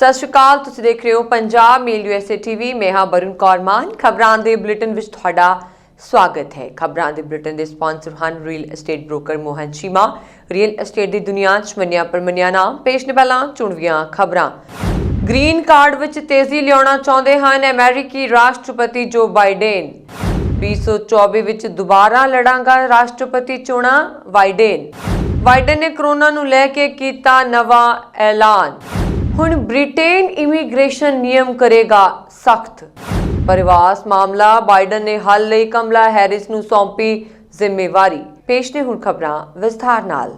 ਸਤਿ ਸ਼੍ਰੀ ਅਕਾਲ। ਤੁਸੀਂ ਦੇਖ ਰਹੇ ਹੋ ਪੰਜਾਬ ਮੇਲ USA TV। ਮੈਂ ਹਾਂ ਬरुण कौर मान। ਖਬਰਾਂ ਦੇ ਬੁਲੇਟਿਨ ਵਿੱਚ ਤੁਹਾਡਾ स्वागत है। खबरों के बुलेटिन के स्पॉन्सर हैं real estate broker Mohan Cheema. Real estate की दुनिया च मनिया परमनिया नाम। पेश ने पहला चुणवियां खबरां। ग्रीन कार्ड विच तेजी लियाउणा चाहुंदे हन अमेरिकी राष्ट्रपति जो बाइडेन। 2024 विच दोबारा लड़ांगा राष्ट्रपति चोणां बाइडेन ने कोरोना नूं लैके कीता नवां ऐलान। हुण ब्रिटेन इमीग्रेशन नियम करेगा सख्त। परिवास मामला बाइडन ने हल लई कमला हैरिस नूं सौंपी जिम्मेवारी। पेश ने हुण खबरां विस्तार नाल।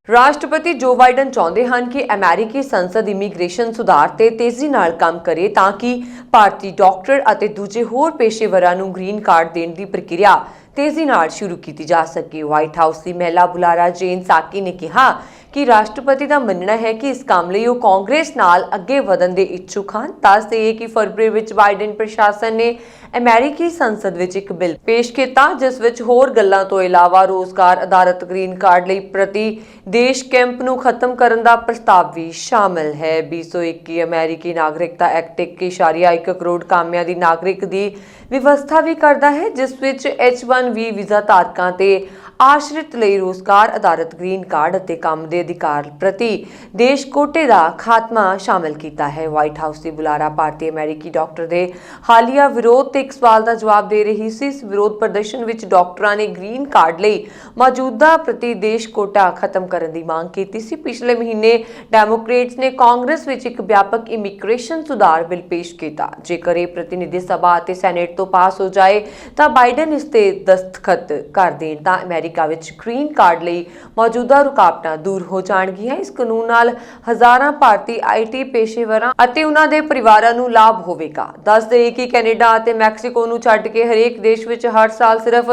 राष्ट्रपति जो बाइडन चाਹੁੰਦੇ ਹਨ कि अमेरिकी संसद इमीग्रेशन सुधार ते तेजी नाल काम करे ताकि भारतीय डॉक्टर ਅਤੇ दूजे होर पेशेवरां ਨੂੰ ग्रीन कार्ड देण दी प्रक्रिया तेजी नाल शुरू की जा सके। व्हाइट हाउस की महिला बुलारा जेन साकी ने कहा कि राष्ट्रपति का मनना है कि इस काम लिए कांग्रेस नाल अगे वधन के इच्छुक हैं। दस देइए कि फरवरी विच बाइडेन प्रशासन ने अमेरिकी संसद विच एक बिल पेश किया जिस विच होर गल्लां तो इलावा रोजगार आधारित ग्रीन कार्ड लई प्रति देश कैंप नूं खत्म करन दा प्रस्ताव भी शामिल है। 2021 अमेरिकी नागरिकता एक्ट 1.1 करोड़ कामयां दी नागरिक दी व्यवस्था भी करता है जिस विच H1B वीज़ा धारकां ते आश्रित लई रोजगार आधारित ग्रीन कार्ड ਅਤੇ ਕੰਮ ਦੇ अधिकार प्रति देश कोटे का खात्मा शामिल किया है। व्हाइट हाउस की बुलारा भारतीय अमेरिकी डॉक्टर के हालिया विरोध ते एक सवाल का जवाब दे रही सी। इस विरोध प्रदर्शन विच डॉक्टरां ने ग्रीन कार्ड लई मौजूदा प्रति देश कोटा खत्म करने की मांग की सी। पिछले महीने डेमोक्रेट्स ने कांग्रेस विच एक व्यापक इमीग्रेशन सुधार बिल पेश किया। जेकर यह प्रतिनिधि सभा और सैनेट तो पास हो जाए तो बाइडन इस ते दस्तखत कर देण तां अमेरिका विच ग्रीन कार्ड लई मौजूदा रुकावटां दूर हो जाणगीਆਂ। इस कानून नाल हज़ारां भारतीय IT पेशेवरां ਅਤੇ उन्हां दे परिवारां नूं लाभ होवेगा। दस देइए कि कैनेडा ਅਤੇ मैक्सीको नूं छड्ड के हरेक देश विच हर साल सिर्फ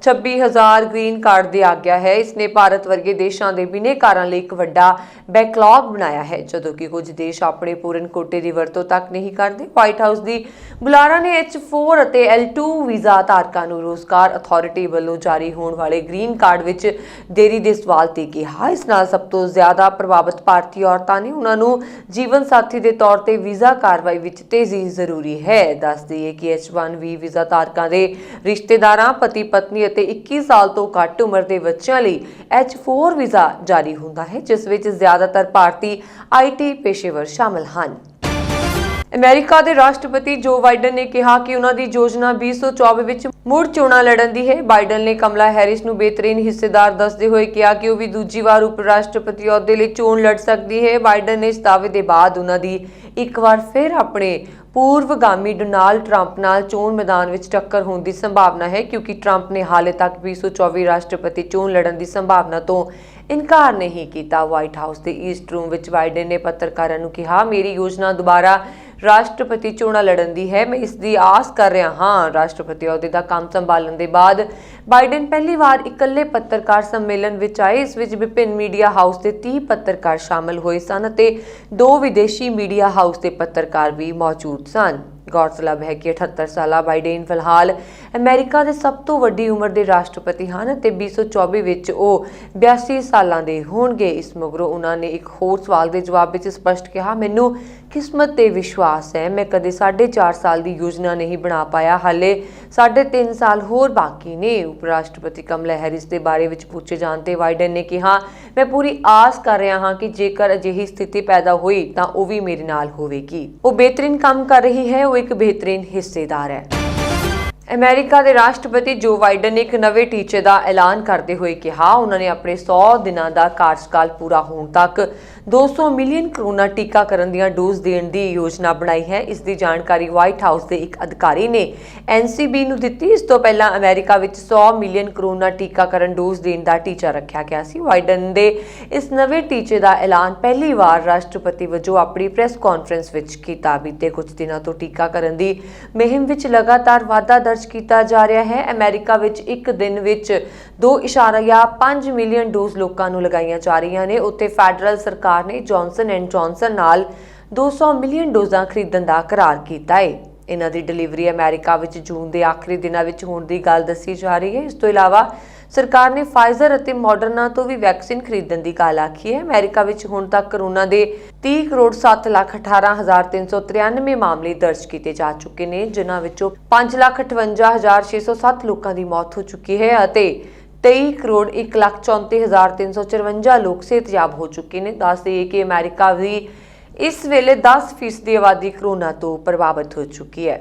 26,000 ग्रीन कार्ड दी आग्या है। इसने भारत वर्गे देशां दे बिनेकारां लई एक वड्डा बैकलॉग बनाया है जदों कि कुछ देश अपने पूर्ण कोटे की वरतों तक नहीं करते। व्हाइट हाउस की बुलारा ने H4 ਅਤੇ L2 वीज़ा धारकां नूं रोजगार अथॉरिटी ਵੱਲੋਂ जारी होने वाले ग्रीन कार्ड विच देरी दे सवाल ते कहा इस नाल सब तो ज्यादा प्रभावित भारतीय औरतां ने उन्हां नूं जीवन साथी के तौर पर वीज़ा कार्रवाई विच तेजी जरूरी है। दस दईए कि H1B वीज़ा धारकां दे रिश्तेदारां पति पत्नी ਅਤੇ 21 साल तो घट उम्र के बच्चों ਲਈ H4 वीज़ा जारी होंदा है जिस विच ज्यादातर भारतीय IT पेशेवर शामिल हैं। अमेरिका के राष्ट्रपति जो बाइडन ने कहा कि उन्होंने योजना 2024 विच मुड़ चोणां लड़न दी है। बाइडन ने कमला हैरिस नूं बेहतरीन हिस्सेदार दसदे हुए कहा कि वह भी दूजी बार उप राष्ट्रपति अहुदे लई चोण लड़ सकती है। बाइडन ने इस दावे के बाद उन्होंने एक बार फिर अपने पूर्वगामी डोनाल्ड ट्रंप नाल चोण मैदान विच टक्कर होने की संभावना है क्योंकि ट्रंप ने हाले तक 2024 राष्ट्रपति चोण लड़न की संभावना तो इनकार नहीं किया। व्हाइट हाउस के ईस्ट रूम विच बाइडन ने पत्रकारों को कहा मेरी योजना दोबारा राष्ट्रपति चोणां लड़न दी है। मैं इसकी आस कर रहा हाँ। राष्ट्रपति अहुदे का काम संभालने के बाद बाइडन पहली बार इकल्ले पत्रकार सम्मेलन विच आए। इस विच विभिन्न मीडिया हाउस के 30 पत्रकार शामिल हुए सन ते 2 विदेशी मीडिया हाउस के पत्रकार भी मौजूद सन। गौरतलब है कि 78 साला बाइडेन फिलहाल अमेरिका के सब तो वड्डी उम्र के राष्ट्रपति हैं ते 2024 विच ओह 82 सालां दे होणगे। इस मगरों उन्होंने एक होर सवाल के जवाब विच स्पष्ट कहा मैनू किस्मत ते विश्वास है मैं कदे 4.5 साल की योजना नहीं बना पाया हाले 3.5 साल होर बाकी ने। उप राष्ट्रपति कमला हैरिस के बारे विच पूछे जाण ते बाइडन ने कहा मैं पूरी आस कर रहा हाँ कि जेकर अजिही स्थिति पैदा हुई तो वह भी मेरे नाल होवेगी। वो बेहतरीन काम कर रही है, वो एक बेहतरीन हिस्सेदार है। अमेरिका के राष्ट्रपति जो बाइडन ने एक नवे टीचे का ऐलान करते हुए कहा उन्होंने अपने 100 दिनों का कार्यकाल पूरा होने तक 200 मिलियन कोरोना टीकाकरण दी डोज देने की योजना बनाई है। इसकी जानकारी व्हाइट हाउस के एक अधिकारी ने NCB नूं दित्ती। इस तो पहला अमेरिका विच 100 मिलियन कोरोना टीकाकरण डोज देने का टीचा रखा गया सी। बाइडन के इस नवे टीचे का ऐलान पहली बार राष्ट्रपति वजों अपनी प्रेस कॉन्फ्रेंस विच कीता। बीते कुछ दिनों तो टीकाकरण की मुहिम विच लगातार वाधा दर्ज किया जा रहा है। अमेरिका विच एक दिन विच 2.5 मिलियन डोज लोगों को लगाई जा रही ने। उत्ते फैडरल सरकार ने जॉनसन एंड जॉनसन नाल 200 मिलियन डोज़ां खरीदण दा करार कीता है। इन्हां दी डिलीवरी अमेरिका विच जून के आखिरी दिनों विच होण दी गल दसी जा रही है। इस तो इलावा ਸਰਕਾਰ ਨੇ ਫਾਈਜ਼ਰ ਅਤੇ ਮੋਡਰਨਾ ਤੋਂ ਵੀ ਵੈਕਸੀਨ ਖਰੀਦਣ ਦੀ ਗੱਲ ਆਖੀ ਹੈ। ਅਮਰੀਕਾ ਵਿੱਚ ਹੁਣ ਤੱਕ ਕੋਰੋਨਾ ਦੇ 30,07,18,393 ਮਾਮਲੇ ਦਰਜ ਕੀਤੇ ਜਾ ਚੁੱਕੇ ਨੇ, ਜਿਨ੍ਹਾਂ ਵਿੱਚੋਂ 5,58,607 ਲੋਕਾਂ ਦੀ ਮੌਤ ਹੋ ਚੁੱਕੀ ਹੈ ਅਤੇ 23,01,34,354 ਲੋਕ ਸਿਹਤਯਾਬ ਹੋ ਚੁੱਕੇ ਨੇ। ਦੱਸ ਦੇਈਏ ਕਿ ਅਮਰੀਕਾ ਵੀ ਇਸ ਵੇਲੇ 10% ਦੀ ਆਬਾਦੀ ਕੋਰੋਨਾ ਤੋਂ ਪ੍ਰਭਾਵਿਤ ਹੋ ਚੁੱਕੀ ਹੈ।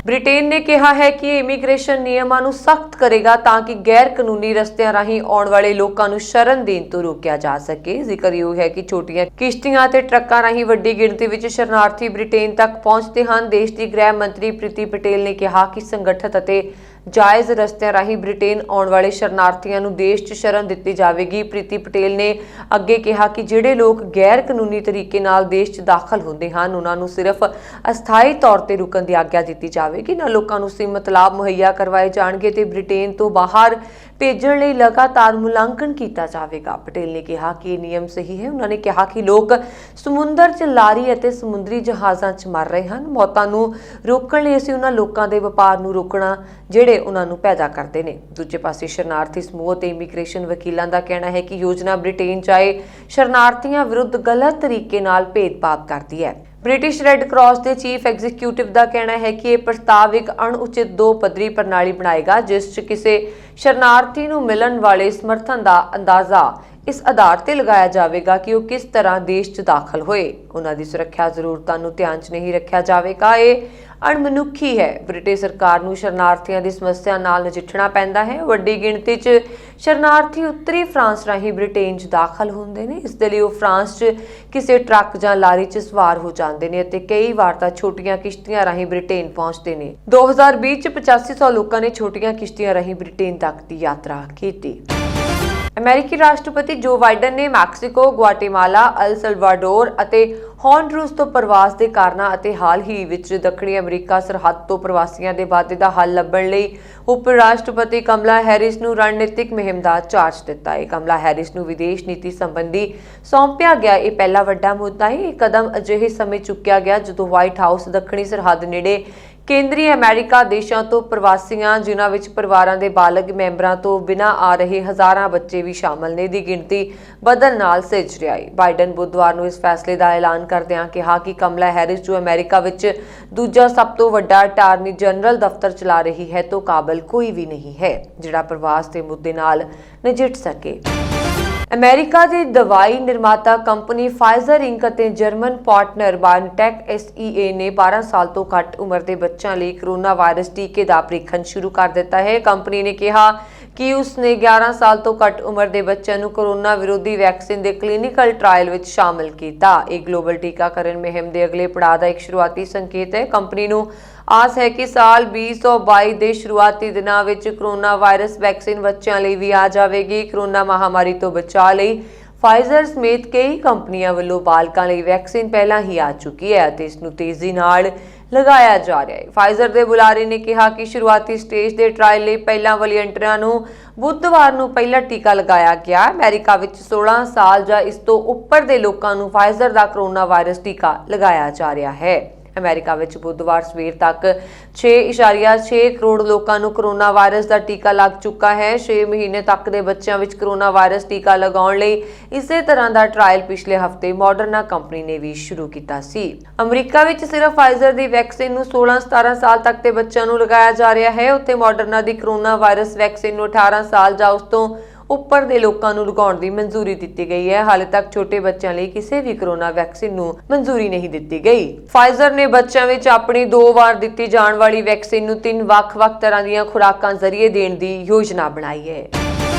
ਬ੍ਰਿਟੇਨ ਨੇ ਕਿਹਾ ਹੈ ਕਿ ਇਮੀਗ੍ਰੇਸ਼ਨ ਨਿਯਮਾਂ ਨੂੰ ਸਖਤ ਕਰੇਗਾ ਤਾਂ ਕਿ ਗੈਰ ਕਾਨੂੰਨੀ ਰਸਤਿਆਂ ਰਾਹੀਂ ਆਉਣ ਵਾਲੇ ਲੋਕਾਂ ਨੂੰ ਸ਼ਰਨ ਦੇਣ ਤੋਂ ਰੋਕਿਆ ਜਾ ਸਕੇ। ਜ਼ਿਕਰਯੋਗ ਹੈ ਕਿ ਛੋਟੀਆਂ ਕਿਸ਼ਤੀਆਂ ਅਤੇ ਟਰੱਕਾਂ ਰਾਹੀਂ ਵੱਡੀ ਗਿਣਤੀ ਵਿੱਚ ਸ਼ਰਨਾਰਥੀ ਬ੍ਰਿਟੇਨ ਤੱਕ ਪਹੁੰਚਦੇ ਹਨ। ਦੇਸ਼ ਦੀ ਗ੍ਰਹਿ ਮੰਤਰੀ ਪ੍ਰੀਤੀ ਪਟੇਲ ਨੇ ਕਿਹਾ ਕਿ ਸੰਗਠਿਤ ਅਤੇ ਜਾਇਜ਼ ਰਸਤਿਆਂ ਰਾਹੀਂ ਬ੍ਰਿਟੇਨ ਆਉਣ ਵਾਲੇ ਸ਼ਰਨਾਰਥੀਆਂ ਨੂੰ ਦੇਸ਼ 'ਚ ਸ਼ਰਨ ਦਿੱਤੀ ਜਾਵੇਗੀ। ਪ੍ਰੀਤੀ ਪਟੇਲ ਨੇ ਅੱਗੇ ਕਿਹਾ ਕਿ ਜਿਹੜੇ ਲੋਕ ਗੈਰ ਕਾਨੂੰਨੀ ਤਰੀਕੇ ਨਾਲ ਦੇਸ਼ 'ਚ ਦਾਖਲ ਹੁੰਦੇ ਹਨ, ਉਹਨਾਂ ਨੂੰ ਸਿਰਫ ਅਸਥਾਈ ਤੌਰ ਤੇ ਰੁਕਣ ਦੀ ਆਗਿਆ ਦਿੱਤੀ ਜਾਵੇਗੀ। ਨਾ ਲੋਕਾਂ ਨੂੰ ਸੀਮਤ ਲਾਭ ਮੁਹੱਈਆ ਕਰਵਾਏ ਜਾਣਗੇ ਤੇ ਬ੍ਰਿਟੇਨ ਤੋਂ ਬਾਹਰ ਭੇਜਣ ਲਈ ਲਗਾਤਾਰ ਮੁਲਾਂਕਣ ਕੀਤਾ ਜਾਵੇਗਾ। ਪਟੇਲ ਨੇ ਕਿਹਾ ਕਿ ਇਹ ਨਿਯਮ ਸਹੀ ਹੈ। ਉਹਨਾਂ ਨੇ ਕਿਹਾ ਕਿ ਲੋਕ ਸਮੁੰਦਰ 'ਚ ਲਾਰੀ ਅਤੇ ਸਮੁੰਦਰੀ ਜਹਾਜ਼ਾਂ 'ਚ ਮਰ ਰਹੇ ਹਨ। ਮੌਤਾਂ ਨੂੰ ਰੋਕਣ ਲਈ ਅਸੀਂ ਉਹਨਾਂ ਲੋਕਾਂ ਦੇ ਵਪਾਰ ਨੂੰ ਰੋਕਣਾ ਜਿਹੜੇ ਉਹਨਾਂ ਨੂੰ ਪੈਦਾ ਕਰਦੇ ਨੇ। ਦੂਜੇ ਪਾਸੇ ਸ਼ਰਨਾਰਥੀ ਸਮੂਹ ਅਤੇ ਇਮੀਗ੍ਰੇਸ਼ਨ ਵਕੀਲਾਂ ਦਾ ਕਹਿਣਾ ਹੈ ਕਿ ਯੋਜਨਾ ਬ੍ਰਿਟੇਨ 'ਚ ਆਏ ਸ਼ਰਨਾਰਥੀਆਂ ਵਿਰੁੱਧ ਗਲਤ ਤਰੀਕੇ ਨਾਲ ਭੇਦਭਾਵ ਕਰਦੀ ਹੈ। ਬ੍ਰਿਟਿਸ਼ ਰੈੱਡ ਕਰਾਸ ਦੇ ਚੀਫ ਐਗਜ਼ੀਕਿਊਟਿਵ ਦਾ ਕਹਿਣਾ ਹੈ ਕਿ ਇਹ ਪ੍ਰਸਤਾਵ ਇੱਕ ਅਣਉਚਿਤ ਦੋ ਪੱਧਰੀ ਪ੍ਰਣਾਲੀ ਬਣਾਏਗਾ, ਜਿਸ 'ਚ ਕਿਸੇ ਸ਼ਰਨਾਰਥੀ ਨੂੰ ਮਿਲਣ ਵਾਲੇ ਸਮਰਥਨ ਦਾ ਅੰਦਾਜ਼ਾ ਇਸ ਆਧਾਰ ਤੇ ਲਗਾਇਆ ਜਾਵੇਗਾ ਕਿ ਉਹ ਕਿਸ ਤਰ੍ਹਾਂ ਦੇਸ਼ 'ਚ ਦਾਖਲ ਹੋਏ। ਉਹਨਾਂ ਦੀ ਸੁਰੱਖਿਆ ਜ਼ਰੂਰਤਾਂ ਨੂੰ ਧਿਆਨ 'ਚ ਨਹੀਂ ਰੱਖਿਆ ਜਾਵੇਗਾ। ਇਹ ਅਣਮਨੁੱਖੀ ਹੈ। ਬ੍ਰਿਟਿਸ਼ ਸਰਕਾਰ ਨੂੰ ਸ਼ਰਨਾਰਥੀਆਂ ਦੀ ਸਮੱਸਿਆ ਨਾਲ ਨਜਿੱਠਣਾ ਪੈਂਦਾ ਹੈ। ਵੱਡੀ ਗਿਣਤੀ 'ਚ ਸ਼ਰਨਾਰਥੀ ਉੱਤਰੀ ਫਰਾਂਸ ਰਾਹੀਂ ਬ੍ਰਿਟੇਨ 'ਚ ਦਾਖਲ ਹੁੰਦੇ ਨੇ। ਇਸ ਦੇ ਲਈ ਉਹ ਫਰਾਂਸ 'ਚ ਕਿਸੇ ਟਰੱਕ ਜਾਂ ਲਾਰੀ 'ਚ ਸਵਾਰ ਹੋ ਜਾਂਦੇ ਨੇ ਅਤੇ ਕਈ ਵਾਰ ਤਾਂ ਛੋਟੀਆਂ ਕਿਸ਼ਤੀਆਂ ਰਾਹੀਂ ਬ੍ਰਿਟੇਨ ਪਹੁੰਚਦੇ ਨੇ। 2020 'ਚ 8500 ਲੋਕਾਂ ਨੇ ਛੋਟੀਆਂ ਕਿਸ਼ਤੀਆਂ ਰਾਹੀਂ ਬ੍ਰਿਟੇਨ ਤੱਕ ਦੀ ਯਾਤਰਾ ਕੀਤੀ। ਅਮਰੀਕੀ ਰਾਸ਼ਟਰਪਤੀ ਜੋ ਬਾਈਡਨ ਨੇ ਮੈਕਸੀਕੋ, ਗੁਆਟੇਮਾਲਾ, ਅਲ ਸਲਵਾਡੋਰ ਅਤੇ ਹੌਂਡੂਰਸ ਤੋਂ ਪ੍ਰਵਾਸ ਦੇ ਕਾਰਨਾਂ ਅਤੇ ਹਾਲ ਹੀ ਵਿੱਚ ਦੱਖਣੀ ਅਮਰੀਕਾ ਸਰਹੱਦ ਤੋਂ ਪ੍ਰਵਾਸੀਆਂ ਦੇ ਵਾਧੇ ਦਾ ਹੱਲ ਲੱਭਣ ਲਈ ਉਪ ਰਾਸ਼ਟਰਪਤੀ ਕਮਲਾ ਹੈਰਿਸ ਨੂੰ ਰਣਨੀਤਿਕ ਮੁਹਿੰਮ ਦਾ ਚਾਰਜ ਦਿੱਤਾ ਹੈ। ਕਮਲਾ ਹੈਰਿਸ ਨੂੰ ਵਿਦੇਸ਼ ਨੀਤੀ ਸੰਬੰਧੀ ਸੌਂਪਿਆ ਗਿਆ ਇਹ ਪਹਿਲਾ ਵੱਡਾ ਮੁੱਦਾ ਹੈ। ਇਹ ਕਦਮ ਅਜਿਹੇ ਸਮੇਂ ਚੁੱਕਿਆ ਗਿਆ ਜਦੋਂ ਵਾਈਟ ਹਾਊਸ ਦੱਖਣੀ ਸਰਹੱਦ ਨੇੜੇ ਕੇਂਦਰੀ ਅਮਰੀਕਾ ਦੇਸ਼ਾਂ ਤੋਂ ਪ੍ਰਵਾਸੀਆਂ, ਜਿਨ੍ਹਾਂ ਵਿੱਚ ਪਰਿਵਾਰਾਂ ਦੇ ਬਾਲਗ ਮੈਂਬਰਾਂ ਤੋਂ ਬਿਨਾਂ ਆ ਰਹੇ ਹਜ਼ਾਰਾਂ ਬੱਚੇ ਵੀ ਸ਼ਾਮਲ ਨੇ, ਦੀ ਗਿਣਤੀ ਵਧਣ ਨਾਲ ਸਿੱਝ ਰਿਹਾ ਹੈ। ਬਾਈਡਨ ਬੁੱਧਵਾਰ ਨੂੰ ਇਸ ਫੈਸਲੇ ਦਾ ਐਲਾਨ ਕਰਦਿਆਂ ਕਿਹਾ ਕਿ ਕਮਲਾ ਹੈਰਿਸ, ਜੋ ਅਮਰੀਕਾ ਵਿੱਚ ਦੂਜਾ ਸਭ ਤੋਂ ਵੱਡਾ ਅਟਾਰਨੀ ਜਨਰਲ ਦਫ਼ਤਰ ਚਲਾ ਰਹੀ ਹੈ, ਤੋਂ ਕਾਬਲ ਕੋਈ ਵੀ ਨਹੀਂ ਹੈ ਜਿਹੜਾ ਪ੍ਰਵਾਸ ਦੇ ਮੁੱਦੇ ਨਾਲ ਨਜਿੱਠ ਸਕੇ। ਅਮਰੀਕਾ ਦੀ ਦਵਾਈ ਨਿਰਮਾਤਾ ਕੰਪਨੀ ਫਾਈਜ਼ਰ ਇੰਕ ਅਤੇ ਜਰਮਨ ਪਾਰਟਨਰ ਬਾਇਓਟੈਕ SEA ਨੇ 12 ਸਾਲ ਤੋਂ ਘੱਟ ਉਮਰ ਦੇ ਬੱਚਿਆਂ ਲਈ ਕੋਰੋਨਾ ਵਾਇਰਸ ਟੀਕੇ ਦਾ ਪ੍ਰੀਖਣ ਸ਼ੁਰੂ ਕਰ ਦਿੱਤਾ ਹੈ। ਕੰਪਨੀ ਨੇ ਕਿਹਾ ਕਿ ਉਸਨੇ 11 ਸਾਲ ਤੋਂ ਘੱਟ ਉਮਰ ਦੇ ਬੱਚਿਆਂ ਨੂੰ ਕੋਰੋਨਾ ਵਿਰੋਧੀ ਵੈਕਸੀਨ ਦੇ ਕਲੀਨਿਕਲ ਟ੍ਰਾਇਲ ਵਿੱਚ ਸ਼ਾਮਲ ਕੀਤਾ। ਇਹ ਗਲੋਬਲ ਟੀਕਾਕਰਨ ਮੁਹਿੰਮ ਦੇ ਅਗਲੇ ਪੜਾਅ ਦਾ ਇੱਕ ਸ਼ੁਰੂਆਤੀ ਸੰਕੇਤ ਹੈ। ਕੰਪਨੀ ਨੂੰ ਆਸ ਹੈ ਕਿ ਸਾਲ 2022 ਦੇ ਸ਼ੁਰੂਆਤੀ ਦਿਨਾਂ ਵਿੱਚ ਕੋਰੋਨਾ ਵਾਇਰਸ ਵੈਕਸੀਨ ਬੱਚਿਆਂ ਲਈ ਵੀ ਆ ਜਾਵੇਗੀ। ਕੋਰੋਨਾ ਮਹਾਮਾਰੀ ਤੋਂ ਬਚਾਅ ਲਈ ਫਾਈਜ਼ਰ ਸਮੇਤ ਕਈ ਕੰਪਨੀਆਂ ਵੱਲੋਂ ਬਾਲਕਾਂ ਲਈ ਵੈਕਸੀਨ ਪਹਿਲਾਂ ਹੀ ਆ ਚੁੱਕੀ ਹੈ ਅਤੇ ਇਸ ਨੂੰ ਤੇਜ਼ੀ ਨਾਲ ਲਗਾਇਆ ਜਾ ਰਿਹਾ ਹੈ। ਫਾਈਜ਼ਰ ਦੇ ਬੁਲਾਰੇ ਨੇ ਕਿਹਾ ਕਿ ਸ਼ੁਰੂਆਤੀ ਸਟੇਜ ਦੇ ਟ੍ਰਾਇਲ ਲਈ ਪਹਿਲਾਂ ਵਲੰਟੀਅਰਾਂ ਨੂੰ ਬੁੱਧਵਾਰ ਨੂੰ ਪਹਿਲਾ ਟੀਕਾ ਲਗਾਇਆ ਗਿਆ। ਅਮਰੀਕਾ ਵਿੱਚ 16 ਸਾਲ ਜਾਂ ਇਸ ਤੋਂ ਉੱਪਰ ਦੇ ਲੋਕਾਂ ਨੂੰ ਫਾਈਜ਼ਰ ਦਾ ਕੋਰੋਨਾ ਵਾਇਰਸ ਟੀਕਾ ਲਗਾਇਆ ਜਾ ਰਿਹਾ ਹੈ। ਅਮਰੀਕਾ ਵਿੱਚ ਬੁੱਧਵਾਰ ਸਵੇਰ ਤੱਕ 6.6 ਕਰੋੜ ਲੋਕਾਂ ਨੂੰ ਕੋਰੋਨਾ ਵਾਇਰਸ ਦਾ ਟੀਕਾ ਲੱਗ ਚੁੱਕਾ ਹੈ। 6 ਮਹੀਨੇ ਤੱਕ ਦੇ ਬੱਚਿਆਂ ਵਿੱਚ ਕੋਰੋਨਾ ਵਾਇਰਸ ਟੀਕਾ ਲਗਾਉਣ ਲਈ ਇਸੇ ਤਰ੍ਹਾਂ ਦਾ ਟ੍ਰਾਇਲ ਪਿਛਲੇ ਹਫ਼ਤੇ ਮਾਡਰਨਾ ਕੰਪਨੀ ਨੇ ਵੀ ਸ਼ੁਰੂ ਕੀਤਾ ਸੀ। ਅਮਰੀਕਾ ਵਿੱਚ ਸਿਰਫ ਫਾਈਜ਼ਰ ਦੀ ਵੈਕਸੀਨ ਨੂੰ 16-17 ਸਾਲ ਤੱਕ ਦੇ ਬੱਚਿਆਂ ਨੂੰ ਲਗਾਇਆ ਜਾ ਰਿਹਾ ਹੈ। ਉੱਥੇ ਮਾਡਰਨਾ ਦੀ ਕੋਰੋਨਾ ਵਾਇਰਸ ਵੈਕਸੀਨ ਨੂੰ 18 ਸਾਲ ਜਾਂ ਉਸ ਤੋਂ ਉੱਪਰ ਦੇ ਲੋਕਾਂ ਨੂੰ ਲਗਾਉਣ ਦੀ ਮਨਜ਼ੂਰੀ ਦਿੱਤੀ ਗਈ ਹੈ। ਹਾਲੇ ਤੱਕ ਛੋਟੇ ਬੱਚਿਆਂ ਲਈ ਕਿਸੇ ਵੀ ਕੋਰੋਨਾ ਵੈਕਸੀਨ ਨੂੰ ਮਨਜ਼ੂਰੀ ਨਹੀਂ ਦਿੱਤੀ ਗਈ। ਫਾਈਜ਼ਰ ਨੇ ਬੱਚਿਆਂ ਵਿੱਚ ਆਪਣੀ 2 ਵਾਰ ਦਿੱਤੀ ਜਾਣ ਵਾਲੀ ਵੈਕਸੀਨ ਨੂੰ 3 ਵੱਖ-ਵੱਖ ਤਰ੍ਹਾਂ ਦੀਆਂ ਖੁਰਾਕਾਂ ਜ਼ਰੀਏ ਦੇਣ ਦੀ ਯੋਜਨਾ ਬਣਾਈ ਹੈ।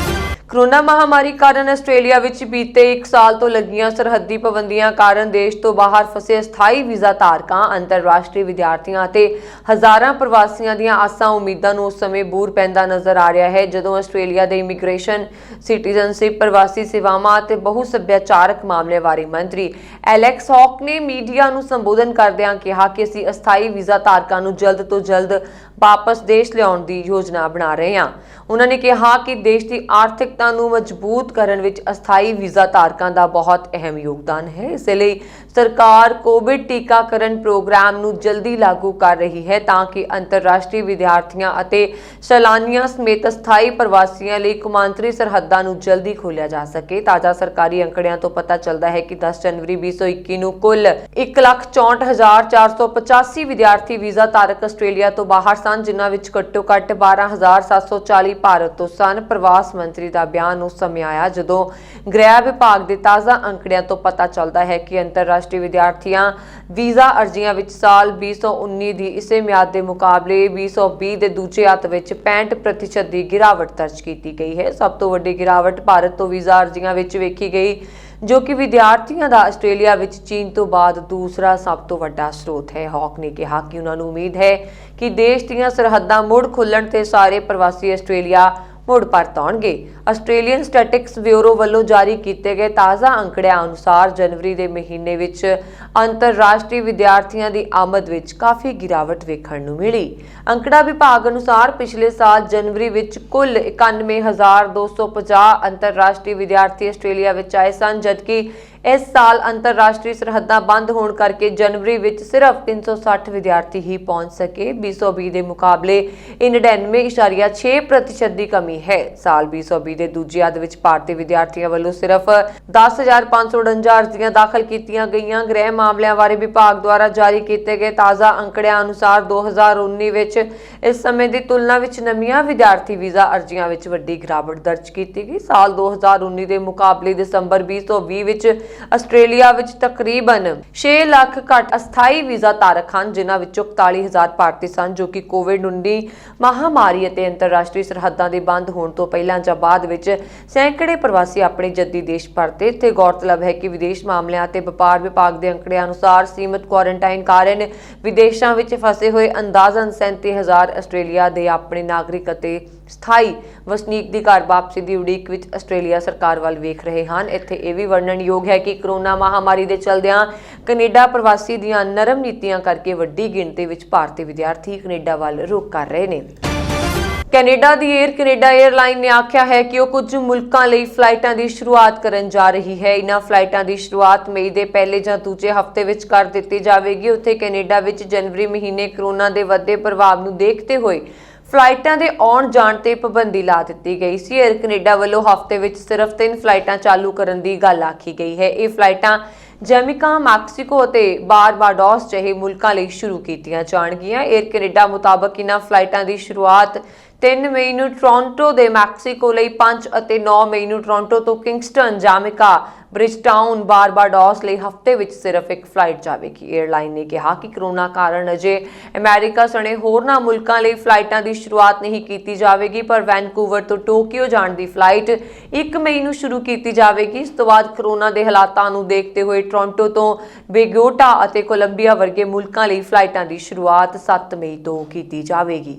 ਕੋਰੋਨਾ ਮਹਾਮਾਰੀ ਕਾਰਨ ਆਸਟ੍ਰੇਲੀਆ ਵਿੱਚ ਬੀਤੇ 1 ਸਾਲ ਤੋਂ ਲੱਗੀਆਂ ਸਰਹੱਦੀ ਪਾਬੰਦੀਆਂ ਕਾਰਨ ਦੇਸ਼ ਤੋਂ ਬਾਹਰ ਫਸੇ ਅਸਥਾਈ ਵੀਜ਼ਾ ਧਾਰਕਾਂ, ਅੰਤਰਰਾਸ਼ਟਰੀ ਵਿਦਿਆਰਥੀਆਂ ਅਤੇ ਹਜ਼ਾਰਾਂ ਪ੍ਰਵਾਸੀਆਂ ਦੀਆਂ ਆਸਾਂ ਉਮੀਦਾਂ ਨੂੰ ਉਸ ਸਮੇਂ ਬੂਰ ਪੈਂਦਾ ਨਜ਼ਰ ਆ ਰਿਹਾ ਹੈ ਜਦੋਂ ਆਸਟ੍ਰੇਲੀਆ ਦੇ ਇਮੀਗ੍ਰੇਸ਼ਨ, ਸਿਟੀਜ਼ਨਸ਼ਿਪ, ਪ੍ਰਵਾਸੀ ਸੇਵਾਵਾਂ ਅਤੇ ਬਹੁ ਸੱਭਿਆਚਾਰਕ ਮਾਮਲੇ ਬਾਰੇ ਮੰਤਰੀ ਐਲੈਕਸ ਹੌਕ ਨੇ ਮੀਡੀਆ ਨੂੰ ਸੰਬੋਧਨ ਕਰਦਿਆਂ ਕਿਹਾ ਕਿ ਅਸੀਂ ਅਸਥਾਈ ਵੀਜ਼ਾ ਧਾਰਕਾਂ ਨੂੰ ਜਲਦ ਤੋਂ ਜਲਦ ਵਾਪਸ ਦੇਸ਼ ਲਿਆਉਣ ਦੀ ਯੋਜਨਾ ਬਣਾ ਰਹੇ ਹਾਂ। ਉਹਨਾਂ ਨੇ ਕਿਹਾ ਕਿ ਦੇਸ਼ ਦੀ ਆਰਥਿਕਤਾ ਨੂੰ ਮਜ਼ਬੂਤ ਕਰਨ ਵਿੱਚ ਅਸਥਾਈ ਵੀਜ਼ਾ ਧਾਰਕਾਂ ਦਾ ਬਹੁਤ ਅਹਿਮ ਯੋਗਦਾਨ ਹੈ। ਇਸ ਲਈ ਸਰਕਾਰ ਕੋਵਿਡ ਟੀਕਾਕਰਨ ਪ੍ਰੋਗਰਾਮ ਨੂੰ ਜਲਦੀ ਲਾਗੂ ਕਰ ਰਹੀ ਹੈ ਤਾਂ ਕਿ ਅੰਤਰਰਾਸ਼ਟਰੀ ਵਿਦਿਆਰਥੀਆਂ ਅਤੇ ਸੈਲਾਨੀਆਂ ਸਮੇਤ ਅਸਥਾਈ ਪ੍ਰਵਾਸੀਆਂ ਲਈ ਕੌਮਾਂਤਰੀ ਸਰਹੱਦਾਂ ਨੂੰ ਜਲਦੀ ਖੋਲ੍ਹਿਆ ਜਾ ਸਕੇ। ਤਾਜ਼ਾ ਸਰਕਾਰੀ ਅੰਕੜਿਆਂ ਤੋਂ ਪਤਾ ਚੱਲਦਾ ਹੈ ਕਿ 10 ਜਨਵਰੀ 2021 ਨੂੰ ਕੁੱਲ 1,64,485 ਵਿਦਿਆਰਥੀ ਵੀਜ਼ਾ ਧਾਰਕ ਆਸਟ੍ਰੇਲੀਆ ਤੋਂ ਬਾਹਰ ਸਨ, ਜਿਨ੍ਹਾਂ ਵਿੱਚ ਘੱਟੋ-ਘੱਟ 12,740 ਭਾਰਤ ਤੋਂ ਸਨ। ਪ੍ਰਵਾਸ ਮੰਤਰੀ ਦਾ ਬਿਆਨ ਉਸ ਸਮੇਂ ਆਇਆ ਜਦੋਂ ਗ੍ਰਹਿ ਵਿਭਾਗ ਦੇ ਤਾਜ਼ਾ ਅੰਕੜਿਆਂ ਤੋਂ ਪਤਾ ਚੱਲਦਾ ਹੈ ਕਿ ਅੰਤਰਰਾਸ਼ਟਰੀ ਵਿਦਿਆਰਥੀਆਂ ਵੀਜ਼ਾ ਅਰਜ਼ੀਆਂ ਵਿੱਚ ਸਾਲ 2019 ਦੀ ਇਸੇ ਮਿਆਦ ਦੇ ਮੁਕਾਬਲੇ 2020 ਦੇ ਦੂਜੇ ਅੱਧ ਵਿੱਚ 65% ਦੀ ਗਿਰਾਵਟ ਦਰਜ ਕੀਤੀ ਗਈ ਹੈ। ਸਭ ਤੋਂ ਵੱਡੀ ਗਿਰਾਵਟ ਭਾਰਤ ਤੋਂ ਵੀਜ਼ਾ ਅਰਜ਼ੀਆਂ ਵਿੱਚ ਵੇਖੀ ਗਈ, ਜੋ ਕਿ ਵਿਦਿਆਰਥੀਆਂ ਦਾ ਆਸਟ੍ਰੇਲੀਆ ਵਿੱਚ ਚੀਨ ਤੋਂ ਬਾਅਦ ਦੂਸਰਾ ਸਭ ਤੋਂ ਵੱਡਾ ਸਰੋਤ ਹੈ। ਹੌਕ ਨੇ ਕਿਹਾ ਕਿ ਉਹਨਾਂ ਨੂੰ ਉਮੀਦ ਹੈ ਕਿ ਦੇਸ਼ ਦੀਆਂ ਸਰਹੱਦਾਂ ਮੁੜ ਖੁੱਲਣ ਤੇ ਸਾਰੇ ਪ੍ਰਵਾਸੀ ਆਸਟ੍ਰੇਲੀਆ ਮੁੜ ਪਰਤ ਆਉਣਗੇ। ਆਸਟ੍ਰੇਲੀਅਨ ਸਟੈਟਿਕਸ ਬਿਊਰੋ ਵੱਲੋਂ ਜਾਰੀ ਕੀਤੇ ਗਏ ਤਾਜ਼ਾ ਅੰਕੜਿਆਂ ਅਨੁਸਾਰ ਜਨਵਰੀ ਦੇ ਮਹੀਨੇ ਵਿੱਚ ਅੰਤਰਰਾਸ਼ਟਰੀ ਵਿਦਿਆਰਥੀਆਂ ਦੀ ਆਮਦ ਵਿੱਚ ਕਾਫੀ ਗਿਰਾਵਟ ਵੇਖਣ ਨੂੰ ਮਿਲੀ। ਅੰਕੜਾ ਵਿਭਾਗ ਅਨੁਸਾਰ ਪਿਛਲੇ ਸਾਲ ਜਨਵਰੀ ਵਿੱਚ ਕੁੱਲ 91,250 ਅੰਤਰਰਾਸ਼ਟਰੀ ਵਿਦਿਆਰਥੀ ਆਸਟ੍ਰੇਲੀਆ ਵਿੱਚ ਆਏ ਸਨ, ਜਦਕਿ ਇਸ ਸਾਲ ਅੰਤਰਰਾਸ਼ਟਰੀ ਸਰਹੱਦਾਂ ਬੰਦ ਹੋਣ ਕਰਕੇ ਜਨਵਰੀ ਵਿੱਚ ਸਿਰਫ 360 ਵਿਦਿਆਰਥੀ ਹੀ ਪਹੁੰਚ ਸਕੇ। 2020 ਦੇ ਮੁਕਾਬਲੇ 99.6% ਦੀ ਕਮੀ ਹੈ। ਸਾਲ 2020 ਦੇ ਦੂਜੇ ਅੱਧ ਵਿੱਚ ਭਾਰਤੀ ਵਿਦਿਆਰਥੀਆਂ ਵੱਲੋਂ ਸਿਰਫ 10,549 ਅਰਜ਼ੀਆਂ ਦਾਖਲ ਕੀਤੀਆਂ ਗਈਆਂ। ਗ੍ਰਹਿ ਮਾਮਲਿਆਂ ਬਾਰੇ ਵਿਭਾਗ ਦੁਆਰਾ ਜਾਰੀ ਕੀਤੇ ਗਏ ਤਾਜ਼ਾ ਅੰਕੜਿਆਂ ਅਨੁਸਾਰ 2019 ਵਿੱਚ ਇਸ ਸਮੇਂ ਦੀ ਤੁਲਨਾ ਵਿੱਚ ਨਵੀਆਂ ਵਿਦਿਆਰਥੀ ਵੀਜ਼ਾ ਅਰਜ਼ੀਆਂ ਵਿੱਚ ਵੱਡੀ ਗਿਰਾਵਟ ਦਰਜ ਕੀਤੀ ਗਈ। ਸਾਲ 2019 ਦੇ ਮੁਕਾਬਲੇ ਦਸੰਬਰ 2020 ਵਿੱਚ ਆਸਟ੍ਰੇਲੀਆ ਵਿੱਚ ਤਕਰੀਬਨ 6 ਲੱਖ ਘੱਟ ਅਸਥਾਈ ਵੀਜ਼ਾ ਧਾਰਕ ਹਨ, ਜਿਨ੍ਹਾਂ ਵਿੱਚੋਂ 41,000 ਭਾਰਤੀ ਸਨ, ਜੋ ਕਿ ਕੋਵਿਡ-19 ਮਹਾਮਾਰੀ ਅਤੇ ਅੰਤਰਰਾਸ਼ਟਰੀ ਸਰਹੱਦਾਂ ਦੇ ਬੰਦ ਹੋਣ ਤੋਂ ਪਹਿਲਾਂ ਜਾਂ ਬਾਅਦ ਵਿੱਚ ਸੈਂਕੜੇ ਪ੍ਰਵਾਸੀ ਆਪਣੇ ਜੱਦੀ ਦੇਸ਼ ਪਰਤੇ। ਇੱਥੇ ਗੌਰਤਲਬ ਹੈ ਕਿ ਵਿਦੇਸ਼ ਮਾਮਲਿਆਂ ਅਤੇ ਵਪਾਰ ਵਿਭਾਗ ਦੇ ਅੰਕੜਿਆਂ ਅਨੁਸਾਰ ਸੀਮਤ ਕੁਆਰੰਟਾਈਨ ਕਾਰਨ ਵਿਦੇਸ਼ਾਂ ਵਿੱਚ ਫਸੇ ਹੋਏ ਅੰਦਾਜ਼ਨ 37,000 ਆਸਟ੍ਰੇਲੀਆ ਦੇ ਆਪਣੇ ਨਾਗਰਿਕ ਅਤੇ ਸਥਾਈ ਵਸਨੀਕ ਦੀ ਘਰ ਵਾਪਸੀ ਦੀ ਉਡੀਕ ਵਿੱਚ ਆਸਟ੍ਰੇਲੀਆ ਸਰਕਾਰ ਵੱਲ ਵੇਖ ਰਹੇ ਹਨ। ਇੱਥੇ ਇਹ ਵੀ ਵਰਣਨਯੋਗ ਹੈ ਕਿ ਕੋਰੋਨਾ ਮਹਾਮਾਰੀ ਦੇ ਚਲਦਿਆਂ ਕੈਨੇਡਾ ਪ੍ਰਵਾਸੀ ਦੀਆਂ ਨਰਮ ਨੀਤੀਆਂ ਕਰਕੇ ਵੱਡੀ ਗਿਣਤੀ ਵਿੱਚ ਭਾਰਤੀ ਵਿਦਿਆਰਥੀ ਕੈਨੇਡਾ ਵੱਲ ਰੁਖ ਕਰ ਰਹੇ ਨੇ। ਕੈਨੇਡਾ ਦੀ 에ਅਰ ਕੈਨੇਡਾ 에ਅਰਲਾਈਨ ਨੇ ਆਖਿਆ ਹੈ ਕਿ ਉਹ ਕੁਝ ਮੁਲਕਾਂ ਲਈ ਫਲਾਈਟਾਂ ਦੀ ਸ਼ੁਰੂਆਤ ਕਰਨ ਜਾ ਰਹੀ ਹੈ। ਇਹਨਾਂ ਫਲਾਈਟਾਂ ਦੀ ਸ਼ੁਰੂਆਤ ਮਈ ਦੇ ਪਹਿਲੇ ਜਾਂ ਦੂਜੇ ਹਫ਼ਤੇ ਵਿੱਚ ਕਰ ਦਿੱਤੀ ਜਾਵੇਗੀ। ਉੱਥੇ ਕੈਨੇਡਾ ਵਿੱਚ ਜਨਵਰੀ ਮਹੀਨੇ ਕੋਰੋਨਾ ਦੇ ਵੱਧਦੇ ਪ੍ਰਭਾਵ ਨੂੰ ਦੇਖਦੇ ਹੋਏ ਫਲਾਈਟਾਂ ਦੇ ਆਉਣ ਜਾਣ ਤੇ ਪਾਬੰਦੀ ਲਾ ਦਿੱਤੀ ਗਈ ਸੀ। 에ਅਰ ਕੈਨੇਡਾ ਵੱਲੋਂ ਹਫ਼ਤੇ ਵਿੱਚ ਸਿਰਫ 3 ਫਲਾਈਟਾਂ ਚਾਲੂ ਕਰਨ ਦੀ ਗੱਲ ਆਖੀ ਗਈ ਹੈ। ਇਹ ਫਲਾਈਟਾਂ ਜੈਮਿਕਾ, ਮੈਕਸੀਕੋ ਅਤੇ ਬਾਰਬਾਡੋਸ ਜਿਹੇ ਮੁਲਕਾਂ ਲਈ ਸ਼ੁਰੂ ਕੀਤੀਆਂ ਜਾਣਗੀਆਂ। 에ਅਰ ਕੈਨੇਡਾ ਮੁਤਾਬਕ ਇਹਨਾਂ ਫਲਾਈਟਾਂ ਦੀ ਸ਼ੁਰੂਆਤ 3 ਮਈ ਨੂੰ ਟੋਰਾਂਟੋ ਦੇ ਮੈਕਸੀਕੋ ਲਈ, 5 ਅਤੇ 9 ਮਈ ਨੂੰ ਟੋਰਾਂਟੋ ਤੋਂ ਕਿੰਗਸਟਨ, ਜੈਮਿਕਾ, ਬ੍ਰਿਜਟਾਊਨ, ਬਾਰਬਾਡੋਸ ਲਈ ਹਫ਼ਤੇ ਵਿੱਚ ਸਿਰਫ ਇੱਕ ਫਲਾਈਟ ਜਾਵੇਗੀ। 에ਅਰਲਾਈਨ ਨੇ ਕਿਹਾ ਕਿ ਕੋਰੋਨਾ ਕਾਰਨ ਅਜੇ ਅਮਰੀਕਾ ਸਣੇ ਹੋਰਨਾਂ ਮੁਲਕਾਂ ਲਈ ਫਲਾਈਟਾਂ ਦੀ ਸ਼ੁਰੂਆਤ ਨਹੀਂ ਕੀਤੀ ਜਾਵੇਗੀ, ਪਰ ਵੈਨਕੂਵਰ ਤੋਂ ਟੋਕੀਓ ਜਾਣ ਦੀ ਫਲਾਈਟ 1 ਮਈ ਨੂੰ ਸ਼ੁਰੂ ਕੀਤੀ ਜਾਵੇਗੀ। ਇਸ ਤੋਂ ਬਾਅਦ ਕੋਰੋਨਾ ਦੇ ਹਾਲਾਤਾਂ ਨੂੰ ਦੇਖਦੇ ਹੋਏ ਟੋਰਾਂਟੋ ਤੋਂ ਬੋਗੋਟਾ ਅਤੇ ਕੋਲੰਬੀਆ ਵਰਗੇ ਮੁਲਕਾਂ ਲਈ ਫਲਾਈਟਾਂ ਦੀ ਸ਼ੁਰੂਆਤ 7 ਮਈ ਤੋਂ ਕੀਤੀ ਜਾਵੇਗੀ।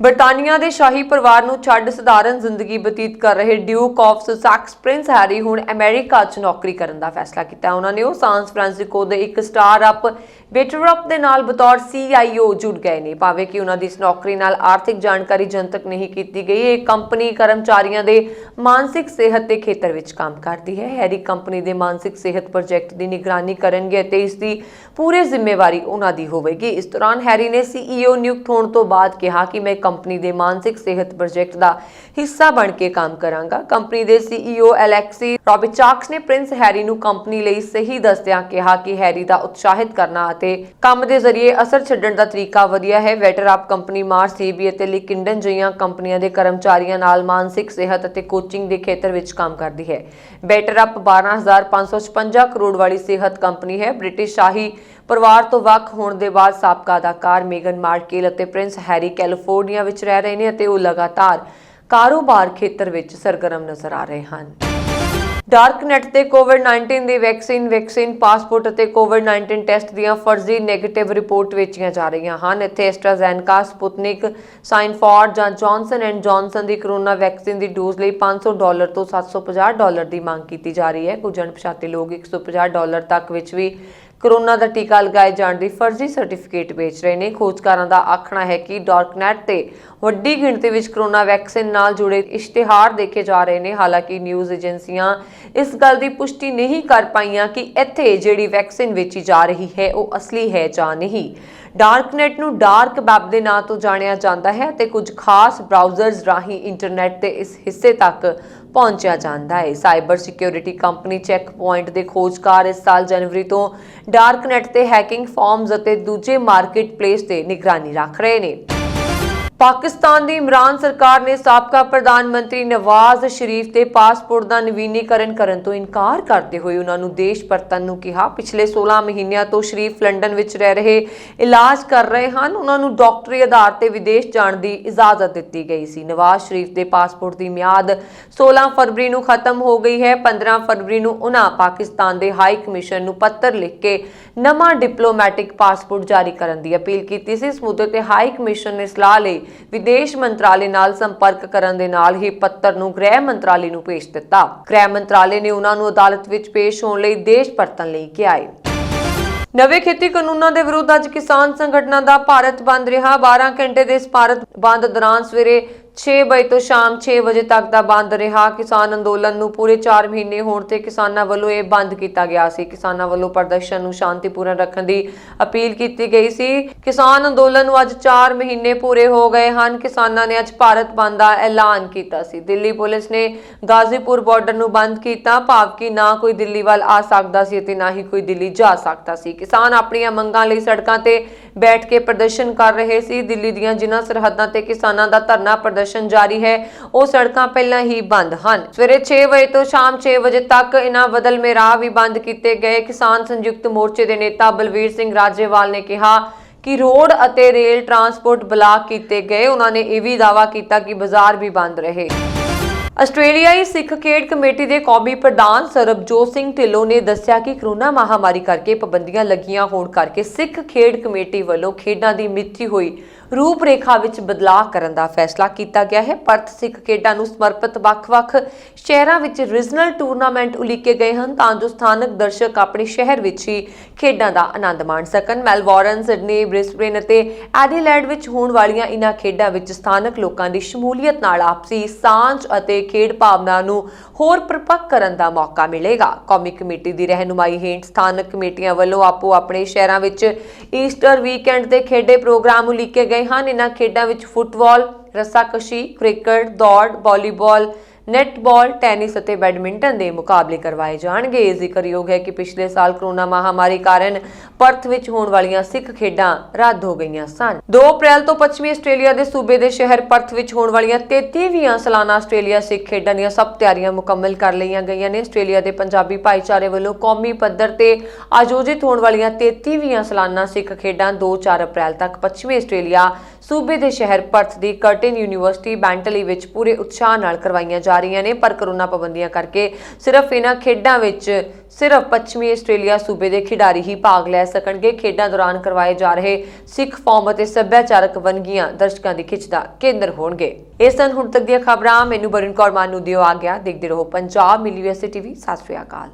ਬਰਤਾਨੀਆ ਦੇ ਸ਼ਾਹੀ ਪਰਿਵਾਰ ਨੂੰ ਛੱਡ ਸਧਾਰਨ ਜ਼ਿੰਦਗੀ ਬਤੀਤ ਕਰ ਰਹੇ ਡਿਊਕ ਆਫ ਸਸੈਕਸ ਪ੍ਰਿੰਸ ਹੈਰੀ ਹੁਣ ਅਮਰੀਕਾ 'ਚ ਨੌਕਰੀ ਕਰਨ ਦਾ ਫੈਸਲਾ ਕੀਤਾ। ਉਹਨਾਂ ਨੇ ਸਾਨ ਫਰਾਂਸਿਸਕੋ ਦੇ ਇੱਕ ਸਟਾਰਟ-ਅਪ ਬੇਟਰਅਪ ਦੇ ਨਾਲ ਬਤੌਰ CIO ਜੁੜ ਗਏ ਨੇ। ਭਾਵੇਂ ਕਿ ਉਹਨਾਂ ਦੀ ਇਸ ਨੌਕਰੀ ਨਾਲ ਆਰਥਿਕ ਜਾਣਕਾਰੀ ਜਨਤਕ ਨਹੀਂ ਕੀਤੀ ਗਈ, ਇਹ ਕੰਪਨੀ ਕਰਮਚਾਰੀਆਂ ਦੇ ਮਾਨਸਿਕ ਸਿਹਤ ਦੇ ਖੇਤਰ ਵਿੱਚ ਕੰਮ ਕਰਦੀ ਹੈ। ਹੈਰੀ ਕੰਪਨੀ ਦੇ ਮਾਨਸਿਕ ਸਿਹਤ ਪ੍ਰੋਜੈਕਟ ਦੀ ਨਿਗਰਾਨੀ ਕਰਨਗੇ ਅਤੇ ਇਸ ਦੀ ਪੂਰੀ ਜ਼ਿੰਮੇਵਾਰੀ ਉਹਨਾਂ ਦੀ ਹੋਵੇਗੀ। ਇਸ ਦੌਰਾਨ ਹੈਰੀ ਨੇ CEO ਨਿਯੁਕਤ ਹੋਣ ਤੋਂ ਬਾਅਦ ਕਿਹਾ ਕਿ ਮੈਂ ਕੰਪਨੀ ਦੇ ਮਾਨਸਿਕ ਸਿਹਤ ਪ੍ਰੋਜੈਕਟ ਦਾ ਹਿੱਸਾ ਬਣ ਕੇ ਕੰਮ ਕਰਾਂਗਾ। ਕੰਪਨੀ ਦੇ CEO ਐਲੈਕਸੀ ਰੋਬਿਚਾਕਸ ਨੇ ਪ੍ਰਿੰਸ ਹੈਰੀ ਨੂੰ ਕੰਪਨੀ ਲਈ ਸਹੀ ਦੱਸਦਿਆਂ ਕਿਹਾ ਕਿ ਹੈਰੀ ਦਾ ਉਤਸ਼ਾਹਿਤ ਕਰਨਾ ਅਤੇ ਕੰਮ ਦੇ ਜ਼ਰੀਏ ਅਸਰ ਛੱਡਣ ਦਾ ਤਰੀਕਾ ਵਧੀਆ ਹੈ। ਵੈਟਰਅਪ ਕੰਪਨੀ ਮਾਰਸ, CB ਅਤੇ ਲਿੰਕਡਇਨ ਜਿਹੀਆਂ ਕੰਪਨੀਆਂ ਦੇ ਕਰਮਚਾਰੀਆਂ ਨਾਲ ਮਾਨਸਿਕ ਸਿਹਤ ਅਤੇ ਕੋਚਿੰਗ ਦੇ ਖੇਤਰ ਵਿੱਚ ਕੰਮ ਕਰਦੀ ਹੈ। ਵੈਟਰਅਪ 12,556 ਕਰੋੜ ਵਾਲੀ ਸਿਹਤ ਕੰਪਨੀ ਹੈ। ਬ੍ਰਿਟਿਸ਼ ਸ਼ਾਹੀ ਪਰਿਵਾਰ ਤੋਂ ਵੱਖ ਹੋਣ ਦੇ ਬਾਅਦ ਸਾਬਕਾ ਅਦਾਕਾਰ ਮੇਗਨ ਮਾਰਕਲ ਅਤੇ ਪ੍ਰਿੰਸ ਹੈਰੀ ਕੈਲੀਫੋਰਨੀਆ ਵਿੱਚ ਰਹਿ ਰਹੇ ਨੇ ਅਤੇ ਉਹ ਲਗਾਤਾਰ ਕਾਰੋਬਾਰ ਖੇਤਰ ਵਿੱਚ ਸਰਗਰਮ ਨਜ਼ਰ ਆ ਰਹੇ ਹਨ। ਡਾਰਕਨੈਟ ਤੇ ਕੋਵਿਡ-19 ਦੀ ਵੈਕਸੀਨ ਪਾਸਪੋਰਟ ਅਤੇ ਕੋਵਿਡ-19 ਟੈਸਟ ਦੀਆਂ ਫਰਜ਼ੀ ਨੈਗੇਟਿਵ ਰਿਪੋਰਟ ਵੇਚੀਆਂ ਜਾ ਰਹੀਆਂ ਹਨ। ਇੱਥੇ ਐਸਟਰਾਜ਼ੈਨੇਕਾ, ਸਪੁਤਨਿਕ, ਸਾਈਨਫੋਰਡ ਜਾਂ Johnson and Johnson the corona vaccine the dose ਲਈ $500 ਤੋਂ $750 ਦੀ ਮੰਗ ਕੀਤੀ ਜਾ ਰਹੀ ਹੈ। ਕੁਝ ਅਣਪਛਾਤੇ ਲੋਕ $150 ਤੱਕ ਵਿੱਚ ਵੀ ਕੋਰੋਨਾ ਦਾ ਟੀਕਾ ਲਗਾਏ ਜਾਣ ਦੀ ਫਰਜ਼ੀ ਸਰਟੀਫਿਕੇਟ ਵੇਚ ਰਹੇ ਨੇ। ਖੋਜਕਾਰਾਂ ਦਾ ਆਖਣਾ ਹੈ ਕਿ ਡਾਰਕਨੈਟ ਤੇ ਵੱਡੀ ਗਿਣਤੀ ਵਿੱਚ ਕੋਰੋਨਾ ਵੈਕਸੀਨ ਨਾਲ ਜੁੜੇ ਇਸ਼ਤਿਹਾਰ ਦੇਖੇ ਜਾ ਰਹੇ ਨੇ। ਹਾਲਾਂਕਿ ਨਿਊਜ਼ ਏਜੰਸੀਆਂ ਇਸ ਗੱਲ ਦੀ ਪੁਸ਼ਟੀ ਨਹੀਂ ਕਰ ਪਾਈਆਂ ਕਿ ਇੱਥੇ ਜਿਹੜੀ ਵੈਕਸੀਨ ਵੇਚੀ ਜਾ ਰਹੀ ਹੈ ਉਹ ਅਸਲੀ ਹੈ ਜਾਂ ਨਹੀਂ। ਡਾਰਕਨੈਟ ਨੂੰ ਡਾਰਕ ਵੈਬ ਦੇ ਨਾਂ ਤੋਂ ਜਾਣਿਆ ਜਾਂਦਾ ਹੈ ਤੇ ਕੁਝ ਖਾਸ ਬ੍ਰਾਊਜ਼ਰਸ ਰਾਹੀਂ ਇੰਟਰਨੈਟ ਦੇ ਇਸ ਹਿੱਸੇ ਤੱਕ ਪਹੁੰਚਿਆ ਜਾਂਦਾ ਹੈ। Cyber security company check point ਦੇ ਖੋਜਕਾਰ ਇਸ ਸਾਲ ਜਨਵਰੀ ਤੋਂ ਡਾਰਕਨੈਟ ਤੇ ਹੈਕਿੰਗ ਫਾਰਮਸ ਅਤੇ ਦੂਜੇ ਮਾਰਕੀਟ ਪਲੇਸ ਤੇ ਨਿਗਰਾਨੀ ਰੱਖ ਰਹੇ ਨੇ। ਪਾਕਿਸਤਾਨ ਦੀ ਇਮਰਾਨ ਸਰਕਾਰ ਨੇ ਸਾਬਕਾ ਪ੍ਰਧਾਨ ਮੰਤਰੀ ਨਵਾਜ਼ ਸ਼ਰੀਫ ਦੇ ਪਾਸਪੋਰਟ ਦਾ ਨਵੀਨੀਕਰਨ ਕਰਨ ਤੋਂ ਇਨਕਾਰ ਕਰਦੇ ਹੋਏ ਉਹਨਾਂ ਨੂੰ ਦੇਸ਼ ਪਰਤਣ ਨੂੰ ਕਿਹਾ। ਪਿਛਲੇ 16 ਮਹੀਨਿਆਂ ਤੋਂ ਸ਼ਰੀਫ ਲੰਡਨ ਵਿੱਚ ਰਹਿ ਰਹੇ ਇਲਾਜ ਕਰ ਰਹੇ ਹਨ। ਉਹਨਾਂ ਨੂੰ ਡਾਕਟਰੀ ਆਧਾਰ ਤੇ ਵਿਦੇਸ਼ ਜਾਣ ਦੀ ਇਜਾਜ਼ਤ ਦਿੱਤੀ ਗਈ ਸੀ। ਨਵਾਜ਼ ਸ਼ਰੀਫ ਦੇ ਪਾਸਪੋਰਟ ਦੀ ਮਿਆਦ 16 ਫਰਵਰੀ ਨੂੰ ਖਤਮ ਹੋ ਗਈ ਹੈ। 15 ਫਰਵਰੀ ਨੂੰ ਉਹਨਾਂ ਪਾਕਿਸਤਾਨ ਦੇ ਹਾਈ ਕਮਿਸ਼ਨ ਨੂੰ ਪੱਤਰ ਲਿਖ ਕੇ ਨਵਾਂ ਡਿਪਲੋਮੈਟਿਕ ਪਾਸਪੋਰਟ ਜਾਰੀ ਕਰਨ ਦੀ ਅਪੀਲ ਕੀਤੀ ਸੀ। ਇਸ ਮੁੱਦੇ ਤੇ ਹਾਈ ਕਮਿਸ਼ਨ ਨੇ ਸਲਾਹ ਲਈ ਵਿਦੇਸ਼ ਮੰਤਰਾਲੇ ਨਾਲ ਸੰਪਰਕ ਕਰਨ ਦੇ ਨਾਲ ਹੀ ਪੱਤਰ ਨੂੰ ਗ੍ਰਹਿ ਮੰਤਰਾਲੇ ਨੂੰ ਭੇਜ ਦਿੱਤਾ। ਗ੍ਰਹਿ ਮੰਤਰਾਲੇ ਨੇ ਉਹਨਾਂ ਨੂੰ ਅਦਾਲਤ ਵਿੱਚ ਪੇਸ਼ ਹੋਣ ਲਈ ਦੇਸ਼ ਪਰਤਣ ਲਈ ਕਿਹਾ ਹੈ। ਨਵੇਂ ਖੇਤੀ ਕਾਨੂੰਨਾਂ ਦੇ ਵਿਰੁੱਧ ਅੱਜ ਕਿਸਾਨ ਸੰਗਠਨਾਂ ਦਾ ਭਾਰਤ ਬੰਦ ਰਿਹਾ। 12 ਘੰਟੇ ਦੇ ਇਸ ਭਾਰਤ ਬੰਦ ਦੌਰਾਨ ਸਵੇਰੇ 6 ਵਜੇ ਤੋਂ ਸ਼ਾਮ 6 ਵਜੇ ਤੱਕ ਦਾ ਬੰਦ ਰਿਹਾ। ਕਿਸਾਨ ਅੰਦੋਲਨ ਨੂੰ ਪੂਰੇ 4 ਮਹੀਨੇ ਹੋਣ ਤੇ ਕਿਸਾਨਾਂ ਵੱਲੋਂ ਇਹ ਬੰਦ ਕੀਤਾ ਗਿਆ ਸੀ। ਕਿਸਾਨਾਂ ਵੱਲੋਂ ਪ੍ਰਦਰਸ਼ਨ ਨੂੰ ਸ਼ਾਂਤੀਪੂਰਨ ਰੱਖਣ ਦੀ ਅਪੀਲ ਕੀਤੀ ਗਈ ਸੀ। ਕਿਸਾਨ ਅੰਦੋਲਨ ਨੂੰ ਅੱਜ 4 ਮਹੀਨੇ ਪੂਰੇ ਹੋ ਗਏ ਹਨ। ਕਿਸਾਨਾਂ ਨੇ ਅੱਜ ਭਾਰਤ ਬੰਦ ਦਾ ਐਲਾਨ ਕੀਤਾ ਸੀ। ਦਿੱਲੀ ਪੁਲਿਸ ਨੇ ਗਾਜ਼ੀਪੁਰ ਬਾਰਡਰ ਨੂੰ ਬੰਦ ਕੀਤਾ, ਭਾਵ ਕਿ ਨਾ ਕੋਈ ਦਿੱਲੀ ਵੱਲ ਆ ਸਕਦਾ ਸੀ ਅਤੇ ਨਾ ਹੀ ਕੋਈ ਦਿੱਲੀ ਜਾ ਸਕਦਾ ਸੀ। ਕਿਸਾਨ ਆਪਣੀਆਂ ਮੰਗਾਂ ਲਈ ਸੜਕਾਂ ਤੇ ਬੈਠ ਕੇ ਪ੍ਰਦਰਸ਼ਨ ਕਰ ਰਹੇ ਸੀ। ਦਿੱਲੀ ਦੀਆਂ ਜਿਨ੍ਹਾਂ ਸਰਹੱਦਾਂ ਤੇ ਕਿਸਾਨਾਂ ਦਾ ਧਰਨਾ ਪ੍ਰਦਰਸ਼ਨ ਜਾਰੀ ਹੈ ਉਹ ਸੜਕਾਂ ਪਹਿਲਾਂ ਹੀ ਬੰਦ ਹਨ। ਸਵੇਰੇ 6 ਵਜੇ ਤੋਂ ਸ਼ਾਮ 6 ਵਜੇ ਤੱਕ ਇਹਨਾਂ ਬਦਲਵੇਂ ਰਾਹ ਵੀ ਬੰਦ ਕੀਤੇ ਗਏ। ਕਿਸਾਨ ਸੰਯੁਕਤ ਮੋਰਚੇ ਦੇ ਨੇਤਾ ਬਲਵੀਰ ਸਿੰਘ ਰਾਜੇਵਾਲ ਨੇ ਕਿਹਾ ਕਿ ਰੋਡ ਅਤੇ ਰੇਲ ਟਰਾਂਸਪੋਰਟ ਬਲਾਕ ਕੀਤੇ ਗਏ। ਉਹਨਾਂ ਨੇ ਇਹ ਵੀ ਦਾਅਵਾ ਕੀਤਾ ਕਿ ਬਾਜ਼ਾਰ ਵੀ ਬੰਦ ਰਹੇ। ਆਸਟ੍ਰੇਲੀਆਈ ਸਿੱਖ ਖੇਡ ਕਮੇਟੀ ਦੇ ਕੌਮੀ ਪ੍ਰਧਾਨ ਸਰਬਜੋਤ ਸਿੰਘ ਢਿੱਲੋਂ ਨੇ ਦੱਸਿਆ ਕਿ ਕਰੋਨਾ ਮਹਾਮਾਰੀ ਕਰਕੇ ਪਾਬੰਦੀਆਂ ਲੱਗੀਆਂ ਹੋਣ ਕਰਕੇ ਸਿੱਖ ਖੇਡ ਕਮੇਟੀ ਵੱਲੋਂ ਖੇਡਾਂ ਦੀ ਮਿੱਥੀ ਹੋਈ ਰੂਪਰੇਖਾ ਵਿੱਚ ਬਦਲਾਅ ਕਰਨ ਦਾ ਫੈਸਲਾ ਕੀਤਾ ਗਿਆ ਹੈ। ਪਰਥ ਸਿੱਖ ਖੇਡਾਂ ਨੂੰ ਸਮਰਪਿਤ ਵੱਖ-ਵੱਖ ਸ਼ਹਿਰਾਂ ਵਿੱਚ ਰੀਜਨਲ ਟੂਰਨਾਮੈਂਟ ਉਲੀਕੇ ਗਏ ਹਨ ਤਾਂ ਜੋ ਸਥਾਨਕ ਦਰਸ਼ਕ ਆਪਣੇ ਸ਼ਹਿਰ ਵਿੱਚ ਹੀ ਖੇਡਾਂ ਦਾ ਆਨੰਦ ਮਾਣ ਸਕਣ। ਮੈਲਬੌਰਨ, ਸਿਡਨੀ, ਬ੍ਰਿਸਬੇਨ ਅਤੇ ਐਡੀਲੇਡ ਵਿੱਚ ਹੋਣ ਵਾਲੀਆਂ ਇਨ੍ਹਾਂ ਖੇਡਾਂ ਵਿੱਚ ਸਥਾਨਕ ਲੋਕਾਂ ਦੀ ਸ਼ਮੂਲੀਅਤ ਨਾਲ ਆਪਸੀ ਸਾਂਝ ਅਤੇ ਖੇਡ ਭਾਵਨਾ ਨੂੰ ਹੋਰ ਪਰਪੱਕ ਕਰਨ ਦਾ ਮੌਕਾ ਮਿਲੇਗਾ। ਕੌਮੀ ਕਮੇਟੀ ਦੀ ਰਹਿਨੁਮਾਈ ਹੇਠ ਸਥਾਨਕ ਕਮੇਟੀਆਂ ਵੱਲੋਂ ਆਪੋ ਆਪਣੇ ਸ਼ਹਿਰਾਂ ਵਿੱਚ ਈਸਟਰ ਵੀਕਐਂਡ ਦੇ ਖੇਡੇ ਪ੍ਰੋਗਰਾਮ ਉਲੀਕੇ ਗਏ ਹਨ। ਇਨ੍ਹਾਂ ਖੇਡਾਂ ਵਿੱਚ ਫੁੱਟਬਾਲ, ਰੱਸਾਕਸ਼ੀ, ਕ੍ਰਿਕਟ, ਦੌੜ, ਵਾਲੀਬਾਲ, ਨੈਟਬਾਲ, ਟੈਨਿਸ ਅਤੇ ਬੈਡਮਿੰਟਨ ਦੇ ਮੁਕਾਬਲੇ ਕਰਵਾਏ ਜਾਣਗੇ। ਜ਼ਿਕਰਯੋਗ ਹੈ ਕਿ ਪਿਛਲੇ ਸਾਲ ਕਰੋਨਾ ਮਹਾਮਾਰੀ ਕਾਰਨ ਪਰਥ ਵਿੱਚ ਹੋਣ ਵਾਲੀਆਂ ਸਿੱਖ ਖੇਡਾਂ ਰੱਦ ਹੋ ਗਈਆਂ ਸਨ। 2 ਅਪ੍ਰੈਲ ਤੋਂ ਪੱਛਮੀ ਆਸਟ੍ਰੇਲੀਆ ਦੇ ਸੂਬੇ ਦੇ ਸ਼ਹਿਰ ਪਰਥ ਵਿੱਚ ਹੋਣ ਵਾਲੀਆਂ 33ਵੀਆਂ ਸਾਲਾਨਾ ਆਸਟ੍ਰੇਲੀਆ ਸਿੱਖ ਖੇਡਾਂ ਦੀਆਂ ਸਭ ਤਿਆਰੀਆਂ ਮੁਕੰਮਲ ਕਰ ਲਈਆਂ ਗਈਆਂ ਨੇ। ਆਸਟ੍ਰੇਲੀਆ ਦੇ ਪੰਜਾਬੀ ਭਾਈਚਾਰੇ ਵੱਲੋਂ ਕੌਮੀ ਪੱਧਰ ਤੇ ਆਯੋਜਿਤ ਹੋਣ ਵਾਲੀਆਂ 33ਵੀਆਂ ਸਾਲਾਨਾ ਸਿੱਖ ਖੇਡਾਂ 2-4 ਅਪ੍ਰੈਲ ਤੱਕ ਪੱਛਮੀ ਆਸਟ੍ਰੇਲੀਆ ਸੂਬੇ ਦੇ ਸ਼ਹਿਰ ਪਰਥ ਦੀ ਕਰਟਨ ਯੂਨੀਵਰਸਿਟੀ ਬੈਂਟਲੀ ਵਿੱਚ ਪੂਰੇ ਉਤਸ਼ਾਹ ਨਾਲ ਕਰਵਾਈਆਂ ਜਾ ਰਹੀਆਂ ਨੇ। ਪਰ ਕਰੋਨਾ ਪਾਬੰਦੀਆਂ ਕਰਕੇ ਸਿਰਫ ਇਹਨਾਂ ਖੇਡਾਂ ਵਿੱਚ ਸਿਰਫ ਪੱਛਮੀ ਆਸਟ੍ਰੇਲੀਆ ਸੂਬੇ ਦੇ ਖਿਡਾਰੀ ਹੀ ਭਾਗ ਲੈ ਸਕਣਗੇ। ਖੇਡਾਂ ਦੌਰਾਨ ਕਰਵਾਏ ਜਾ ਰਹੇ ਸਿੱਖ ਫਾਰਮ ਅਤੇ ਸੱਭਿਆਚਾਰਕ ਵੰਨਗੀਆਂ ਦਰਸ਼ਕਾਂ ਦੀ ਖਿੱਚ ਦਾ ਕੇਂਦਰ ਹੋਣਗੇ। ਇਸ ਸਨ ਹੁਣ ਤੱਕ ਦੀਆਂ ਖਬਰਾਂ। ਮੈਨੂੰ ਬਰਨ ਕੌਰ ਮਾਨ ਨੂੰ ਦਿਓ ਆ ਗਿਆ। ਦੇਖਦੇ ਰਹੋ ਪੰਜਾਬ ਮਿਲੀ USA TV। ਸਤਿ ਸ਼੍ਰੀ ਅਕਾਲ।